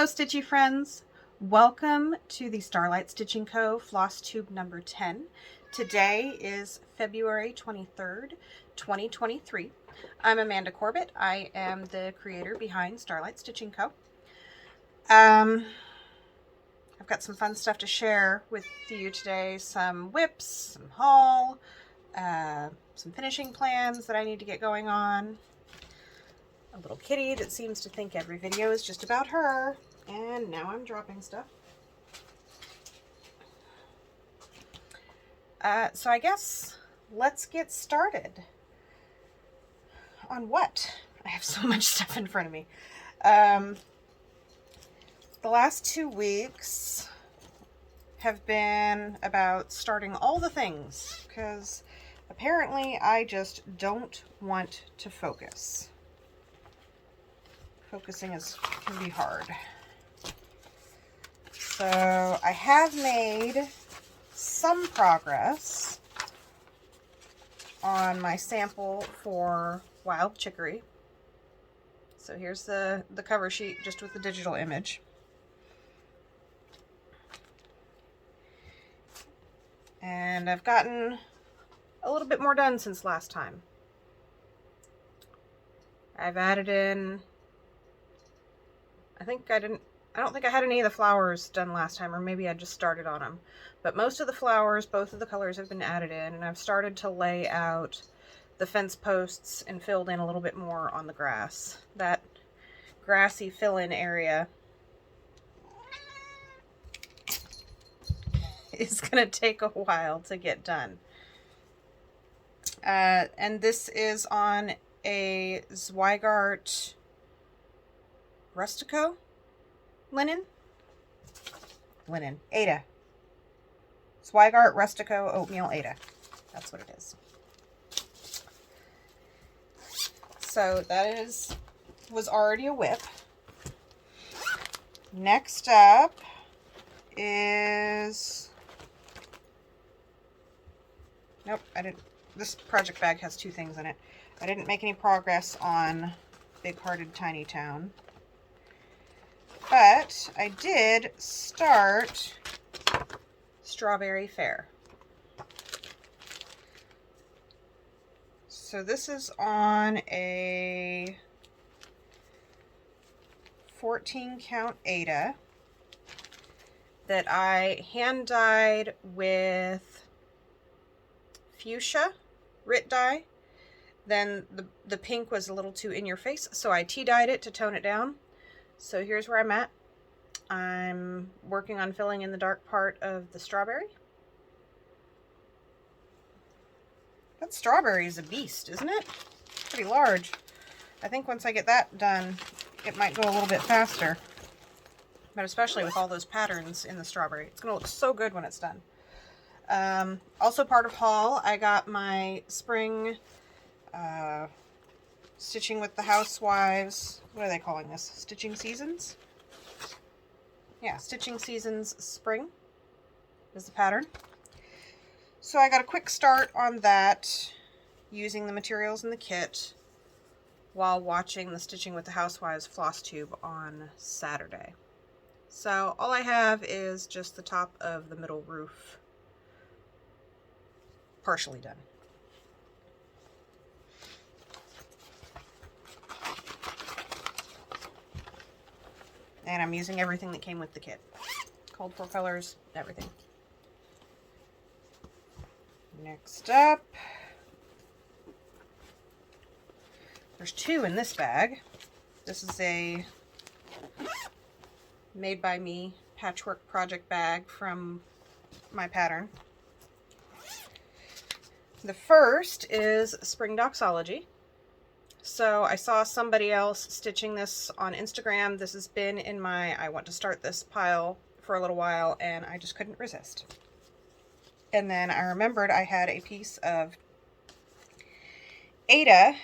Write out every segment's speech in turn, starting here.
Hello, Stitchy friends. Welcome to the Starlight Stitching Co. Flosstube number 10. Today is February 23rd, 2023. I'm Amanda Corbett. I am the creator behind Starlight Stitching Co. I've got some fun stuff to share with you today. Some whips, some haul, some finishing plans that I need to get going on. A little kitty that seems to think every video is just about her. And now I'm dropping stuff. So I guess let's get started. On what? I have so much stuff in front of me. The last 2 weeks have been about starting all the things because apparently I just don't want to focus. Focusing can be hard. So I have made some progress on my sample for Wild Chicory. So here's the cover sheet just with the digital image. And I've gotten a little bit more done since last time. I've added in, I don't think I had any of the flowers done last time, or maybe I just started on them. But most of the flowers, both of the colors have been added in, and I've started to lay out the fence posts and filled in a little bit more on the grass. That grassy fill-in area is going to take a while to get done. And this is on a Zweigart Rustico linen, Ada. Zweigart Rustico Oatmeal Ada. That's what it is. So that was already a whip. Next up is, nope, I didn't. This project bag has 2 things in it. I didn't make any progress on Big Hearted Tiny Town. But I did start Strawberry Fair. So this is on a 14 count Ada that I hand dyed with fuchsia Rit dye. Then the pink was a little too in your face, so I tea dyed it to tone it down. So here's where I'm at. I'm working on filling in the dark part of the strawberry. That strawberry is a beast, isn't it? Pretty large. I think once I get that done, it might go a little bit faster. But especially with all those patterns in the strawberry. It's going to look so good when it's done. Also part of haul, I got my spring Stitching with the Housewives, what are they calling this? Stitching Seasons? Yeah, Stitching Seasons Spring is the pattern. So I got a quick start on that using the materials in the kit while watching the Stitching with the Housewives Flosstube on Saturday. So all I have is just the top of the middle roof partially done. And I'm using everything that came with the kit. Called for colors, everything. Next up, there's 2 in this bag. This is a made by me patchwork project bag from my pattern. The first is Spring Doxology. So I saw somebody else stitching this on Instagram. This has been in my I want to start this pile for a little while, and I just couldn't resist. And then I remembered I had a piece of Ada.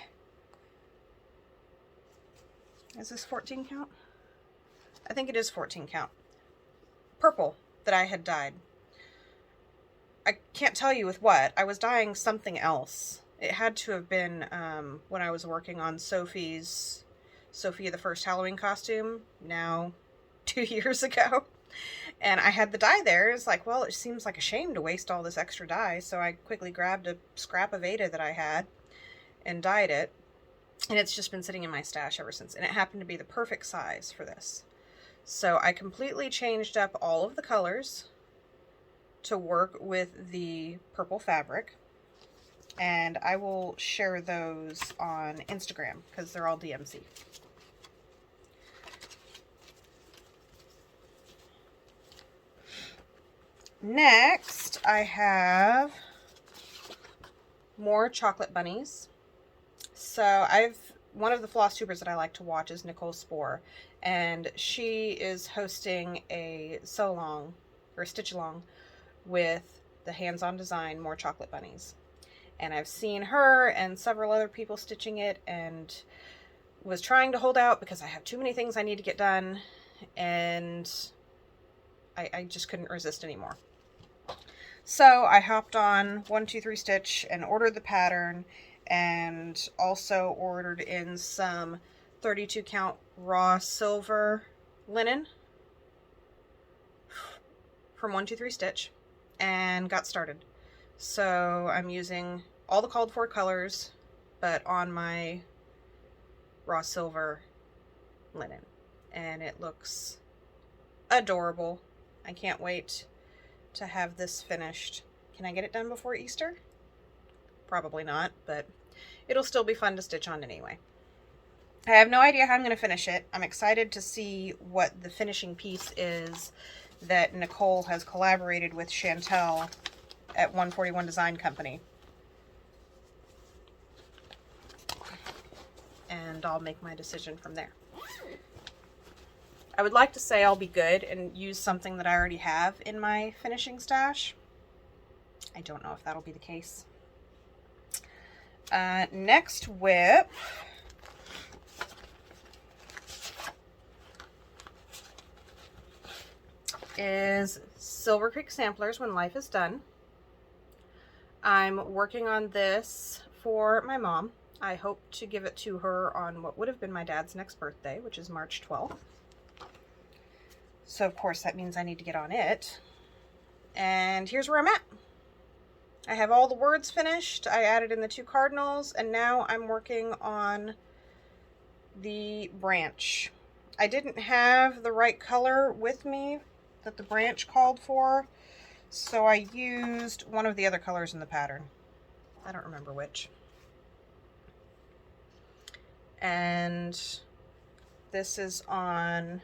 Is this 14 count? I think it is 14 count. Purple that I had dyed. I can't tell you with what. I was dyeing something else. It had to have been when I was working on Sophia the First Halloween costume, now 2 years ago. And I had the dye there. It's like, well, it seems like a shame to waste all this extra dye. So I quickly grabbed a scrap of Aida that I had and dyed it. And it's just been sitting in my stash ever since. And it happened to be the perfect size for this. So I completely changed up all of the colors to work with the purple fabric. And I will share those on Instagram because they're all DMC. Next, I have more chocolate bunnies. So one of the Flosstubers that I like to watch is Nicole Spohr, and she is hosting a sew-along or stitch-along with the hands-on design More Chocolate Bunnies. And I've seen her and several other people stitching it and was trying to hold out because I have too many things I need to get done, and I just couldn't resist anymore. So I hopped on 123 Stitch and ordered the pattern, and also ordered in some 32 count raw silver linen from 123 Stitch and got started. So I'm using all the called for colors, but on my raw silver linen, and it looks adorable. I can't wait to have this finished. Can I get it done before Easter? Probably not, but it'll still be fun to stitch on anyway. I have no idea how I'm going to finish it. I'm excited to see what the finishing piece is that Nicole has collaborated with Chantel at 141 Design Company. And I'll make my decision from there. I would like to say I'll be good and use something that I already have in my finishing stash. I don't know if that'll be the case. Next whip is Silver Creek Samplers When Life is Done. I'm working on this for my mom. I hope to give it to her on what would have been my dad's next birthday, which is March 12th. So of course that means I need to get on it. And here's where I'm at. I have all the words finished. I added in the 2 cardinals, and now I'm working on the branch. I didn't have the right color with me that the branch called for, so I used one of the other colors in the pattern. I don't remember which. And this is on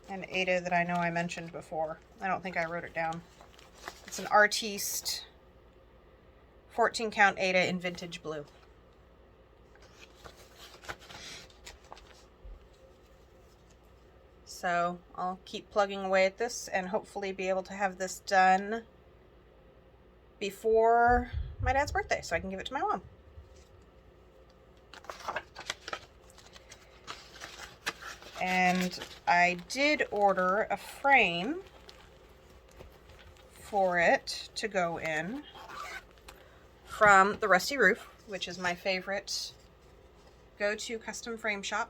an Aida that I know I mentioned before. I don't think I wrote it down. It's an Artiste 14 count Aida in vintage blue. So I'll keep plugging away at this and hopefully be able to have this done before my dad's birthday so I can give it to my mom. And I did order a frame for it to go in from the Rusty Roof, which is my favorite go-to custom frame shop.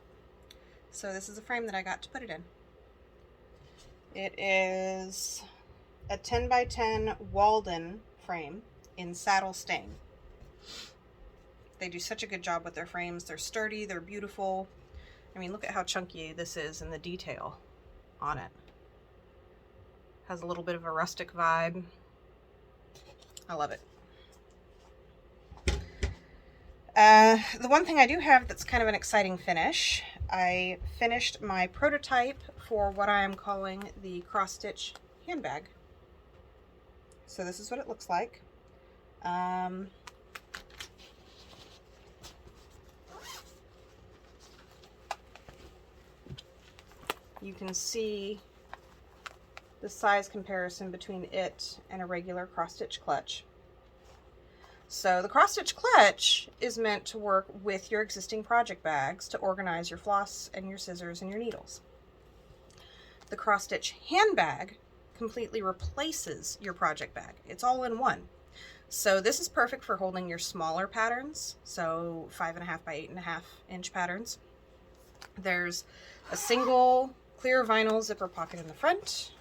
So this is a frame that I got to put it in. It is a 10 by 10 Walden frame in saddle stain. They do such a good job with their frames. They're sturdy, they're beautiful. I mean, look at how chunky this is and the detail on it. Has a little bit of a rustic vibe. I love it. The one thing I do have that's kind of an exciting finish, I finished my prototype for what I am calling the cross-stitch handbag. So this is what it looks like. You can see the size comparison between it and a regular cross-stitch clutch. So the cross-stitch clutch is meant to work with your existing project bags to organize your floss and your scissors and your needles. The cross-stitch handbag completely replaces your project bag. It's all in one. So this is perfect for holding your smaller patterns, so 5.5 by 8.5 inch patterns. There's a single clear vinyl zipper pocket in the front.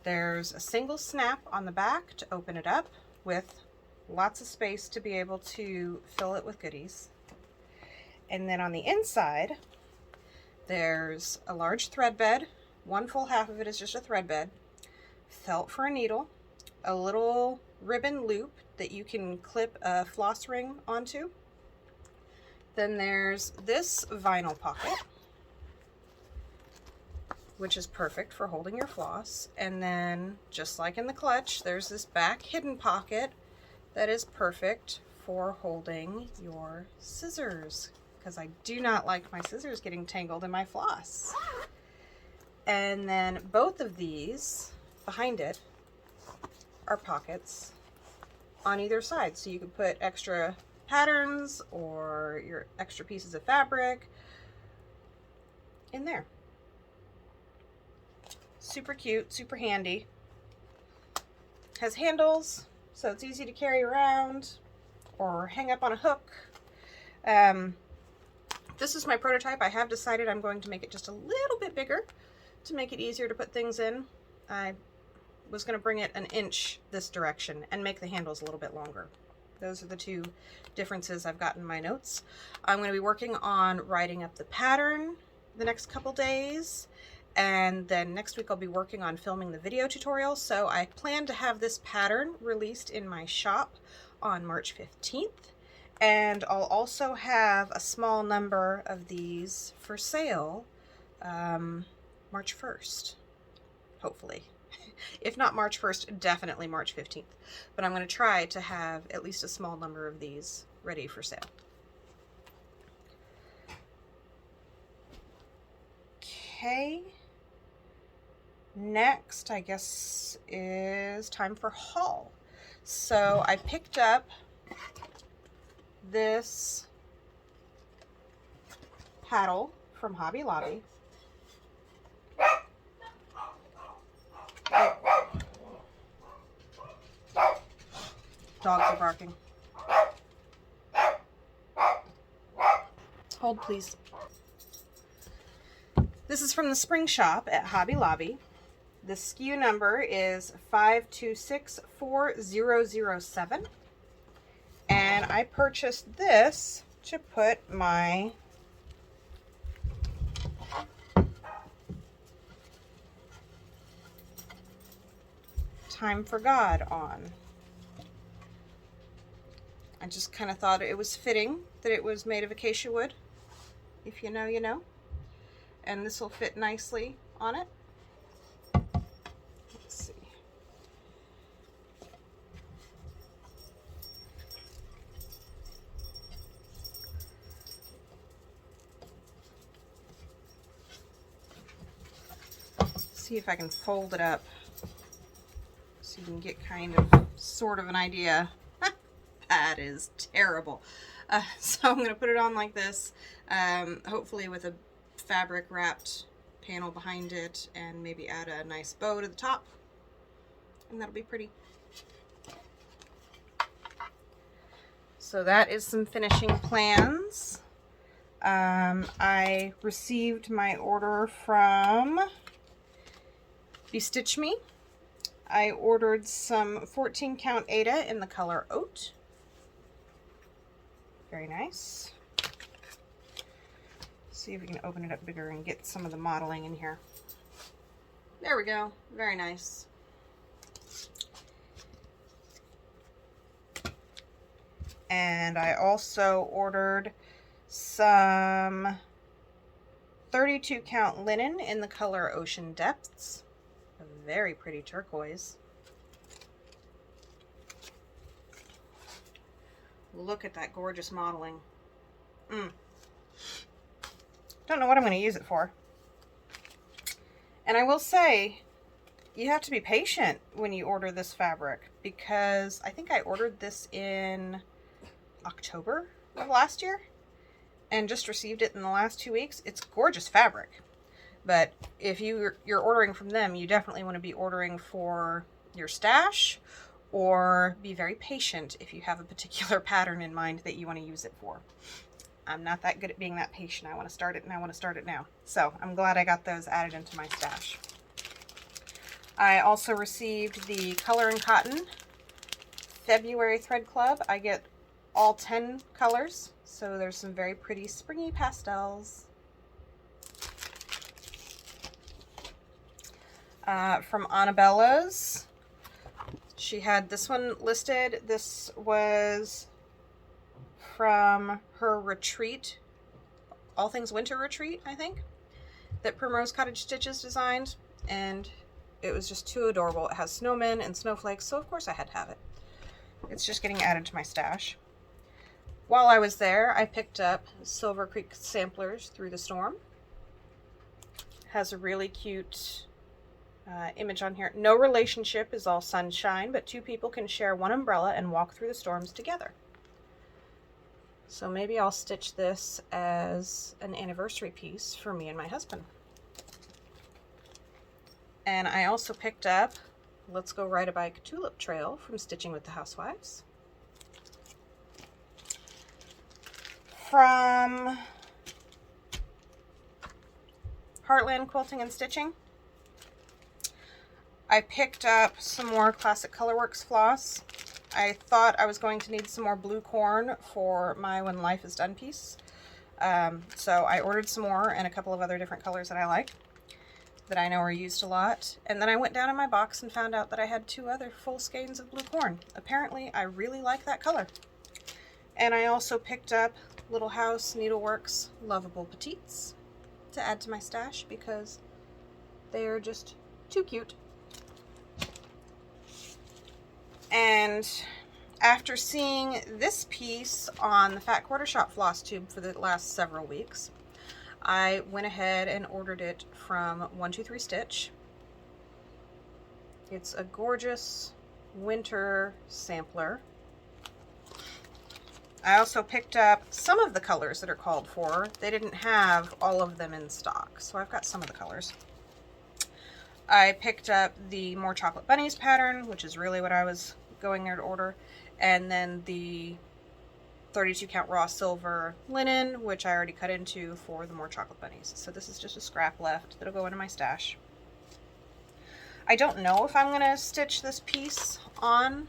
There's a single snap on the back to open it up with lots of space to be able to fill it with goodies. And then on the inside, there's a large thread bed. One full half of it is just a thread bed, felt for a needle, a little ribbon loop that you can clip a floss ring onto. Then there's this vinyl pocket, which is perfect for holding your floss. And then, just like in the clutch, there's this back hidden pocket that is perfect for holding your scissors, because I do not like my scissors getting tangled in my floss. And then both of these behind it are pockets on either side, so you can put extra patterns or your extra pieces of fabric in there. Super cute, super handy. Has handles, so it's easy to carry around or hang up on a hook. This is my prototype. I have decided I'm going to make it just a little bit bigger to make it easier to put things in. I was going to bring it an inch this direction and make the handles a little bit longer. Those are the two differences I've got in my notes. I'm going to be working on writing up the pattern the next couple days, and then next week I'll be working on filming the video tutorial. So I plan to have this pattern released in my shop on March 15th. And I'll also have a small number of these for sale March 1st, hopefully. If not March 1st, definitely March 15th. But I'm going to try to have at least a small number of these ready for sale. Okay. Next, I guess, is time for haul. So I picked up this paddle from Hobby Lobby. Dogs are barking. Hold, please. This is from the spring shop at Hobby Lobby. The SKU number is 5264007. And I purchased this to put my Time for God on. I just kind of thought it was fitting that it was made of acacia wood. If you know, you know. And this will fit nicely on it. Let's see. See if I can fold it up so you can get kind of sort of an idea. That is terrible. So I'm going to put it on like this, hopefully with a fabric wrapped panel behind it, and maybe add a nice bow to the top, and that'll be pretty. So that is some finishing plans. I received my order from Stitch Me. I ordered some 14 count Aida in the color Oat. Very nice. See if we can open it up bigger and get some of the modeling in here. There we go. Very nice. And I also ordered some 32 count linen in the color Ocean Depths. A very pretty turquoise. Look at that gorgeous modeling. Don't know what I'm going to use it for. And I will say, you have to be patient when you order this fabric, because I think I ordered this in October of last year and just received it in the last 2 weeks. It's gorgeous fabric. But if you're ordering from them, you definitely want to be ordering for your stash, or be very patient if you have a particular pattern in mind that you want to use it for. I'm not that good at being that patient. I want to start it and I want to start it now. So I'm glad I got those added into my stash. I also received the Color and Cotton February Thread Club. I get all 10 colors, so there's some very pretty springy pastels. From Annabella's, she had this one listed. This was from her retreat, All Things Winter Retreat, I think, that Primrose Cottage Stitches designed, and it was just too adorable. It has snowmen and snowflakes, so of course I had to have it. It's just getting added to my stash. While I was there, I picked up Silver Creek Samplers Through the Storm. It has a really cute image on here. No relationship is all sunshine, but two people can share one umbrella and walk through the storms together. So maybe I'll stitch this as an anniversary piece for me and my husband. And I also picked up Let's Go Ride a Bike Tulip Trail from Stitching with the Housewives. From Heartland Quilting and Stitching, I picked up some more Classic Colorworks floss. I thought I was going to need some more blue corn for my When Life is Done piece. So I ordered some more and a couple of other different colors that I like, that I know are used a lot. And then I went down in my box and found out that I had 2 other full skeins of blue corn. Apparently I really like that color. And I also picked up Little House Needleworks Lovable Petites to add to my stash because they are just too cute. And after seeing this piece on the Fat Quarter Shop Flosstube for the last several weeks, I went ahead and ordered it from 123 Stitch. It's a gorgeous winter sampler. I also picked up some of the colors that are called for. They didn't have all of them in stock, so I've got some of the colors. I picked up the More Chocolate Bunnies pattern, which is really what I was going there to order, and then the 32 count raw silver linen, which I already cut into for the More Chocolate Bunnies. So this is just a scrap left that'll go into my stash. I don't know if I'm going to stitch this piece on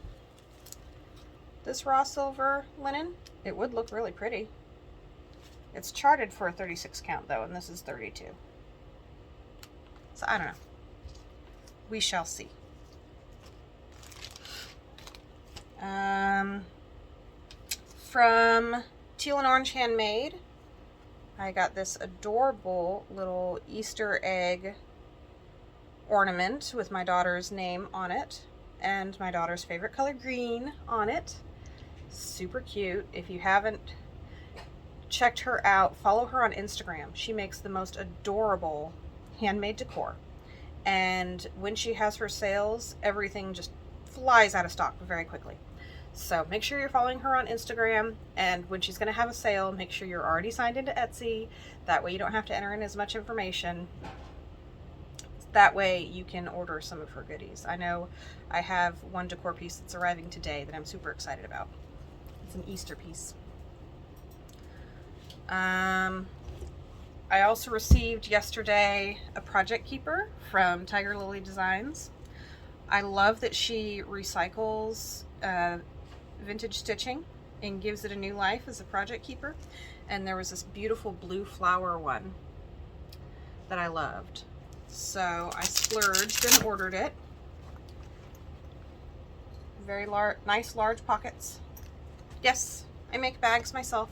this raw silver linen. It would look really pretty. It's charted for a 36 count though, and this is 32. So I don't know. We shall see. From Teal and Orange Handmade, I got this adorable little Easter egg ornament with my daughter's name on it and my daughter's favorite color, green, on it. Super cute. If you haven't checked her out, follow her on Instagram. She makes the most adorable handmade decor. And when she has her sales, everything just flies out of stock very quickly. So make sure you're following her on Instagram, and when she's going to have a sale, make sure you're already signed into Etsy. That way you don't have to enter in as much information. That way you can order some of her goodies. I know I have one decor piece that's arriving today that I'm super excited about. It's an Easter piece. I also received yesterday a project keeper from Tiger Lily Designs. I love that she recycles vintage stitching and gives it a new life as a project keeper. And there was this beautiful blue flower one that I loved. So I splurged and ordered it. Very nice large pockets. Yes, I make bags myself,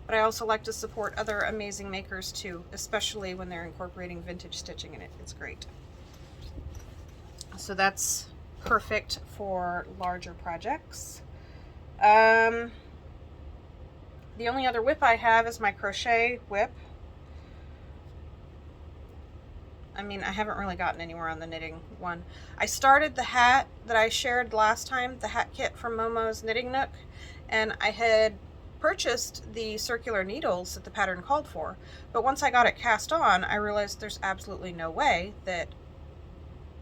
but I also like to support other amazing makers too, especially when they're incorporating vintage stitching in it. It's great. So that's perfect for larger projects. The only other whip I have is my crochet whip. I mean, I haven't really gotten anywhere on the knitting one. I started the hat that I shared last time, the hat kit from Momo's Knitting Nook, and I had purchased the circular needles that the pattern called for, but once I got it cast on, I realized there's absolutely no way that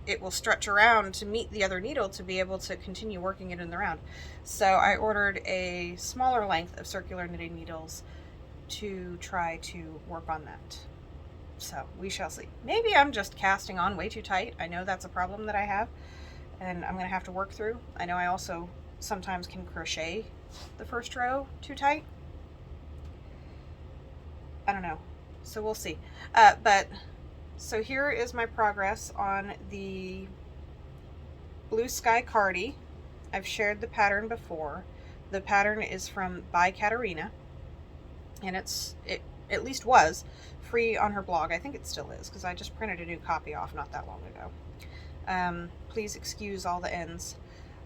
it will stretch around to meet the other needle to be able to continue working it in the round. So I ordered a smaller length of circular knitting needles to try to work on that. So we shall see. Maybe I'm just casting on way too tight. I know that's a problem that I have, and I'm gonna have to work through. I know I also sometimes can crochet the first row too tight. I don't know, so we'll see. But so here is my progress on the Blue Sky Cardi. I've shared the pattern before. The pattern is from by Katarina, and it at least was free on her blog. I think it still is, because I just printed a new copy off not that long ago. Please excuse all the ends.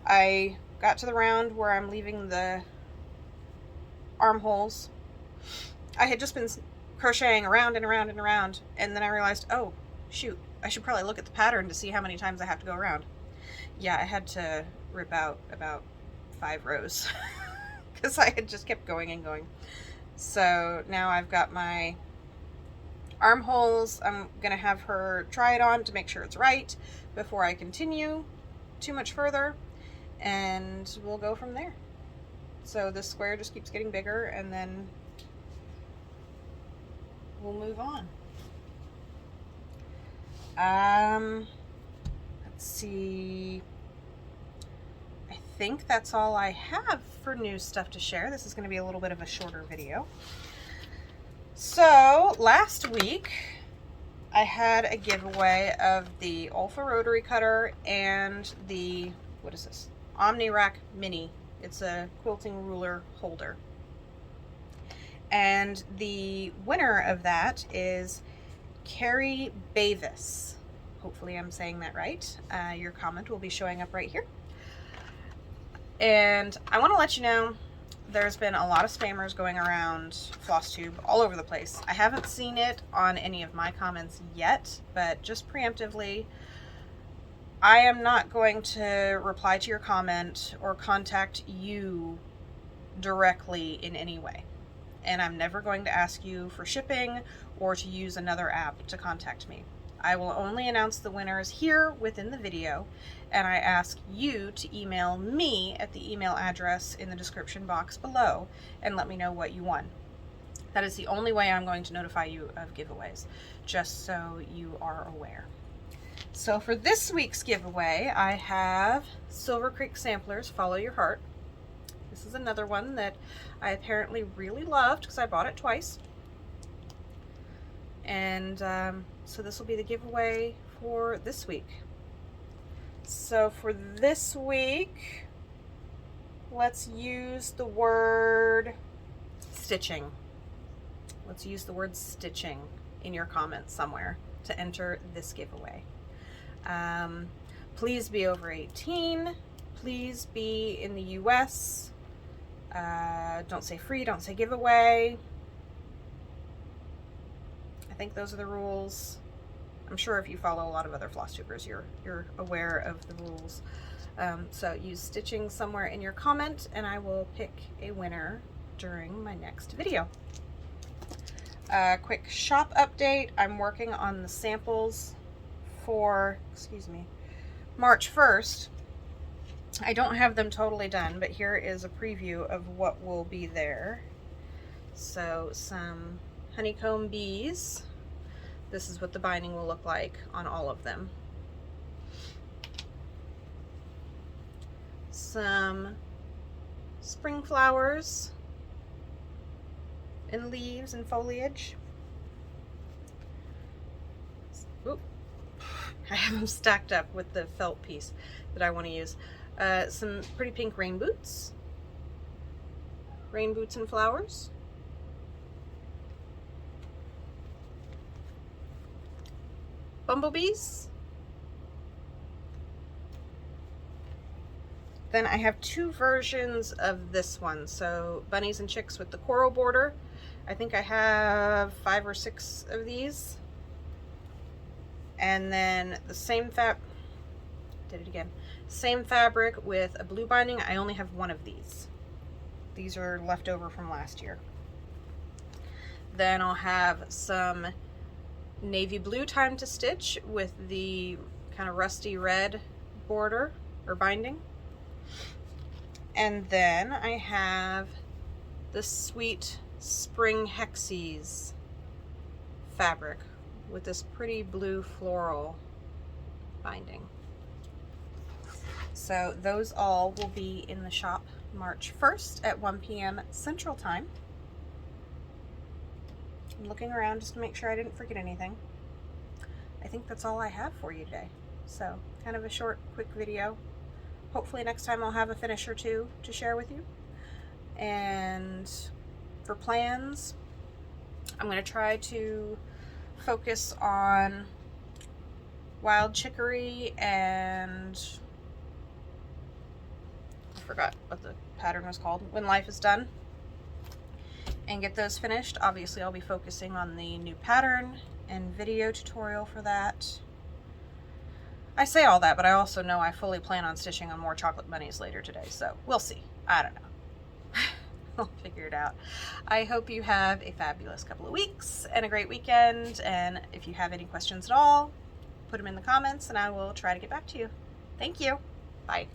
I got to the round where I'm leaving the armholes. I had just been crocheting around and around and around, and then I realized, oh shoot, I should probably look at the pattern to see how many times I have to go around. Yeah, I had to rip out about 5 rows because I had just kept going and going. So now I've got my armholes. I'm gonna have her try it on to make sure it's right before I continue too much further, and we'll go from there. So this square just keeps getting bigger, and then we'll move on. Let's see. I think that's all I have for new stuff to share. This is going to be a little bit of a shorter video. So last week I had a giveaway of the Olfa rotary cutter and the, what is this? OmniRack Mini. It's a quilting ruler holder. And the winner of that is Carrie Bavis. Hopefully I'm saying that right. Your comment will be showing up right here. And I want to let you know, there's been a lot of spammers going around Flosstube all over the place. I haven't seen it on any of my comments yet, but just preemptively, I am not going to reply to your comment or contact you directly in any way. And I'm never going to ask you for shipping or to use another app to contact me. I will only announce the winners here within the video, and I ask you to email me at the email address in the description box below and let me know what you won. That is the only way I'm going to notify you of giveaways, just so you are aware. So for this week's giveaway, I have Silver Creek Samplers Follow Your Heart. This is another one that I apparently really loved because I bought it twice. And so this will be the giveaway for this week. So for this week, let's use the word stitching. Let's use the word stitching in your comments somewhere to enter this giveaway. Please be over 18. Please be in the US. Don't say free, don't say giveaway. I think those are the rules. I'm sure if you follow a lot of other Flosstubers, you're aware of the rules. So use stitching somewhere in your comment, and I will pick a winner during my next video. Quick shop update. I'm working on the samples for, March 1st. I don't have them totally done, but here is a preview of what will be there. So some honeycomb bees. This is what the binding will look like on all of them. Some spring flowers and leaves and foliage. Oop. I have them stacked up with the felt piece that I want to use. Some pretty pink rain boots. Rain boots and flowers. Bumblebees. Then I have 2 versions of this one. So bunnies and chicks with the coral border. I think I have 5 or 6 of these. And then the same same fabric with a blue binding. I only have 1 of these. These are left over from last year. Then I'll have some navy blue time to stitch with the kind of rusty red border or binding. And then I have the sweet Spring Hexies fabric with this pretty blue floral binding. So those all will be in the shop March 1st at 1 p.m. Central Time. I'm looking around just to make sure I didn't forget anything. I think that's all I have for you today. So kind of a short, quick video. Hopefully next time I'll have a finish or two to share with you. And for plans, I'm going to try to focus on wild chicory and I forgot what the pattern was called, When Life is Done, and get those finished. Obviously I'll be focusing on the new pattern and video tutorial for that. I say all that, but I also know I fully plan on stitching on more chocolate bunnies later today, so we'll see. I don't know. I'll figure it out. I hope you have a fabulous couple of weeks and a great weekend, and if you have any questions at all, put them in the comments and I will try to get back to you. Thank you. Bye.